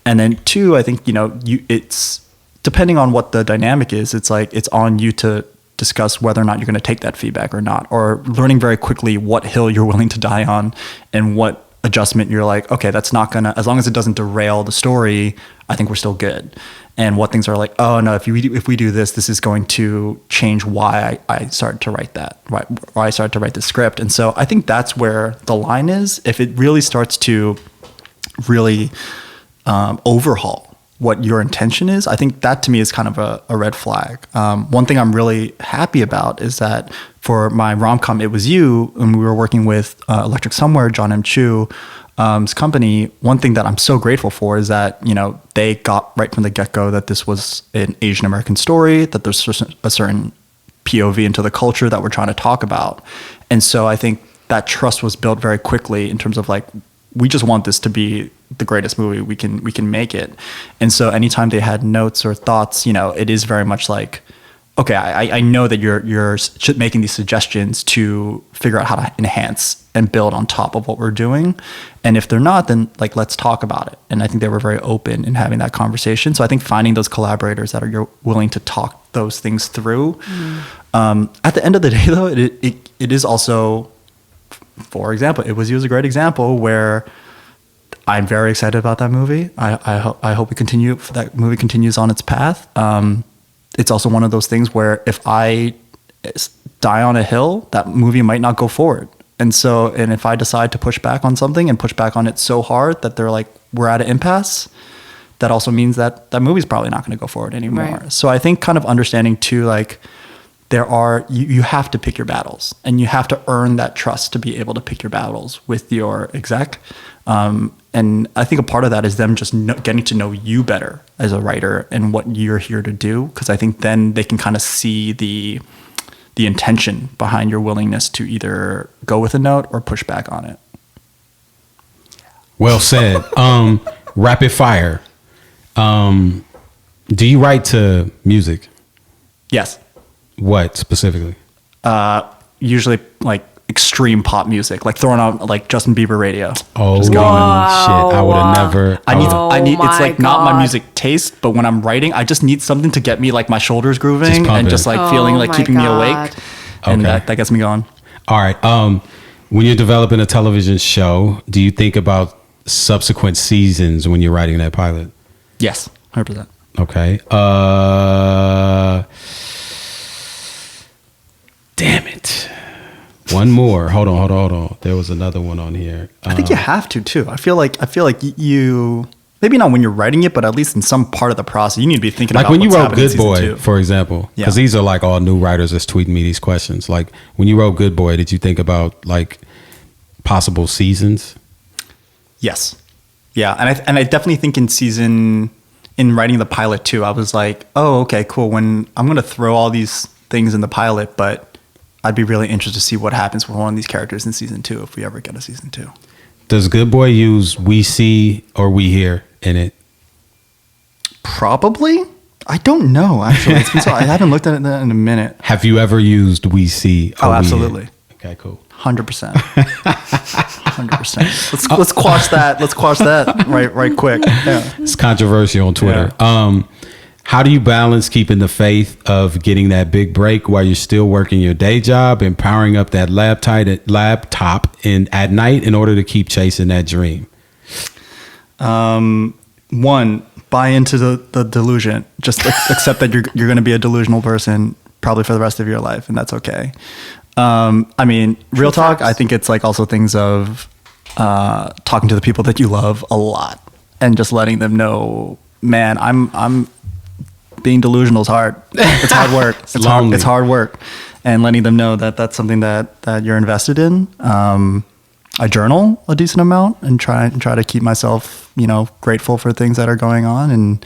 And then two, I think, you know, it's depending on what the dynamic is, it's like it's on you to discuss whether or not you're going to take that feedback or not, or learning very quickly what hill you're willing to die on and what adjustment you're like, okay, that's not going to, as long as it doesn't derail the story, I think we're still good. And what things are like, oh no, if we do this, this is going to change why I started to write that, right? Or I started to write the script. And so I think that's where the line is. If it really starts to really overhaul what your intention is, I think that to me is kind of a red flag. One thing I'm really happy about is that for my rom-com, It Was You, and we were working with Electric Somewhere, John M. Chu's company, one thing that I'm so grateful for is that, you know, they got right from the get-go that this was an Asian American story, that there's a certain POV into the culture that we're trying to talk about. And so I think that trust was built very quickly in terms of like, we just want this to be the greatest movie we can make it. And so anytime they had notes or thoughts, you know, it is very much like, okay, I know that you're making these suggestions to figure out how to enhance and build on top of what we're doing. And if they're not, then like, let's talk about it. And I think they were very open in having that conversation. So I think finding those collaborators that you're willing to talk those things through. At the end of the day though, it is also, for example, It Was You is a great example where I'm very excited about that movie. I hope that movie continues on its path. It's also one of those things where if I die on a hill, that movie might not go forward. And if I decide to push back on something and push back on it so hard that they're like, we're at an impasse, that also means that that movie's probably not going to go forward anymore. Right. So I think kind of understanding too, like, you have to pick your battles and you have to earn that trust to be able to pick your battles with your exec. And I think a part of that is them just getting to know you better as a writer and what you're here to do. Because I think then they can kind of see the intention behind your willingness to either go with a note or push back on it. Well said. Rapid fire. Do you write to music? Yes. What specifically? Usually like extreme pop music, like throwing on like Justin Bieber radio. Oh, shit. I would have never. I need it's like God. Not my music taste, but when I'm writing, I just need something to get me like my shoulders grooving and just like feeling like keeping me awake. And that gets me going. All right. When you're developing a television show, do you think about subsequent seasons when you're writing that pilot? Yes, 100%. Okay. Damn it. One more. Hold on. There was another one on here. I think you have to too. I feel like you maybe not when you're writing it, but at least in some part of the process, you need to be thinking like about when you what's wrote Good Boy, 2. for example, because these are like all new writers that's tweeting me these questions. Like when you wrote Good Boy, did you think about like possible seasons? Yes. Yeah. And I definitely think in writing the pilot too, I was like, oh, okay, cool. When I'm going to throw all these things in the pilot, but I'd be really interested to see what happens with one of these characters in season 2 if we ever get a season 2. Does Good Boy use we see or we hear in it? Probably. I don't know, actually. It's been I haven't looked at it in a minute. Have you ever used We See? Oh, absolutely. Okay, cool. 100%. 100%. Let's quash that. Let's quash that right quick. Yeah. It's controversial on Twitter. Yeah. How do you balance keeping the faith of getting that big break while you're still working your day job and powering up that laptop at night in order to keep chasing that dream? One, buy into the delusion. Just accept that you're going to be a delusional person probably for the rest of your life, and that's okay. I mean, real talk, I think it's like also things of talking to the people that you love a lot and just letting them know, man, I'm being delusional is hard. It's hard work. It's hard work. And letting them know that that's something that you're invested in. I journal a decent amount and try to keep myself, grateful for things that are going on and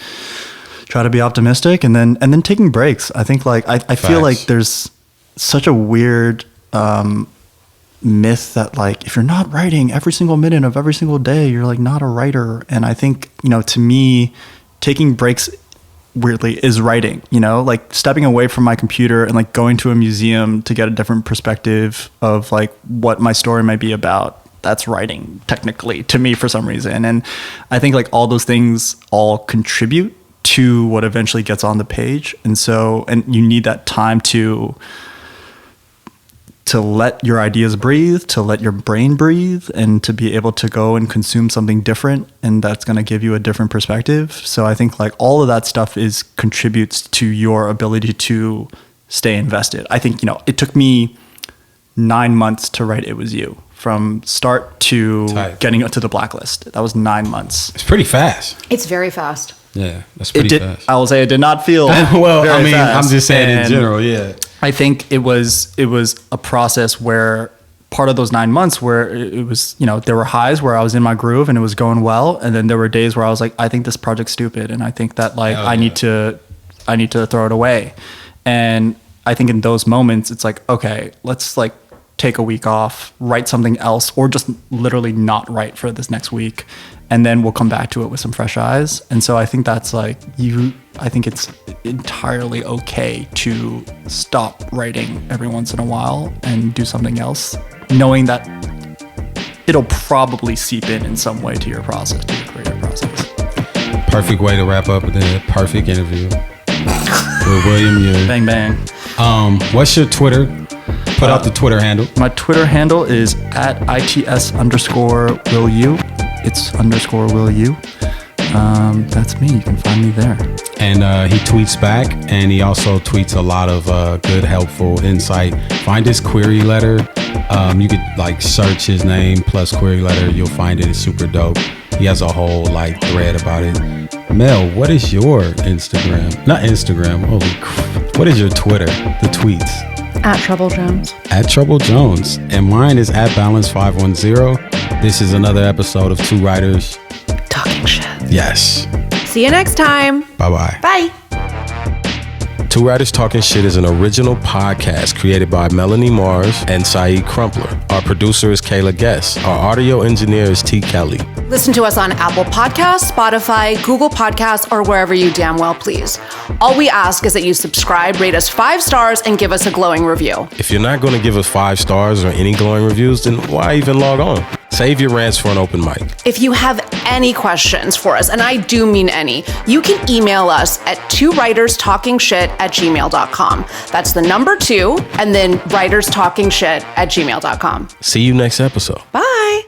try to be optimistic and then taking breaks. I think like I feel like there's such a weird myth that like if you're not writing every single minute of every single day, you're like not a writer. And I think, to me, taking breaks weirdly is writing, like stepping away from my computer and like going to a museum to get a different perspective of like what my story might be about. That's writing technically to me for some reason. And I think like all those things all contribute to what eventually gets on the page. And you need that time to let your ideas breathe, to let your brain breathe, and to be able to go and consume something different, and that's going to give you a different perspective. So I think like all of that stuff contributes to your ability to stay invested. I think, it took me 9 months to write It Was You, from start to getting to the Blacklist. That was 9 months. It's pretty fast. It's very fast. Yeah, that's pretty fast. I will say it did not feel well, very I mean, fast. I'm just saying in general, yeah. I think it was a process where part of those 9 months where it was, there were highs where I was in my groove and it was going well. And then there were days where I was like, I think this project's stupid. And I think that like, I need to throw it away. And I think in those moments, it's like, okay, let's like take a week off, write something else, or just literally not write for this next week. And then we'll come back to it with some fresh eyes. And so I think that's like I think it's entirely okay to stop writing every once in a while and do something else, knowing that it'll probably seep in some way to your process, to your creative process. Perfect way to wrap up the perfect interview with William Yu. Bang, bang. What's your Twitter? Put out the Twitter handle. My Twitter handle is @ITS_WillU. It's _WillU. That's me. You can find me there. And he tweets back, and he also tweets a lot of good, helpful insight. Find his query letter. You could like search his name plus query letter. You'll find it. It's super dope. He has a whole like thread about it. Mel, what is your Instagram? Not Instagram. Holy crap. What is your Twitter? The tweets. @Trouble Jones. @Trouble Jones. And mine is @Balance510. This is another episode of Two Writers Talking Shit. Yes. See you next time. Bye-bye. Bye. Two Writers Talking Shit is an original podcast created by Melanie Mars and Saeed Crumpler. Our producer is Kayla Guess. Our audio engineer is T. Kelly. Listen to us on Apple Podcasts, Spotify, Google Podcasts, or wherever you damn well please. All we ask is that you subscribe, rate us 5 stars, and give us a glowing review. If you're not going to give us 5 stars or any glowing reviews, then why even log on? Save your rants for an open mic. If you have any questions for us, and I do mean any, you can email us at twowriterstalkingshit@gmail.com. That's the number 2, and then writerstalkingshit@gmail.com. See you next episode. Bye.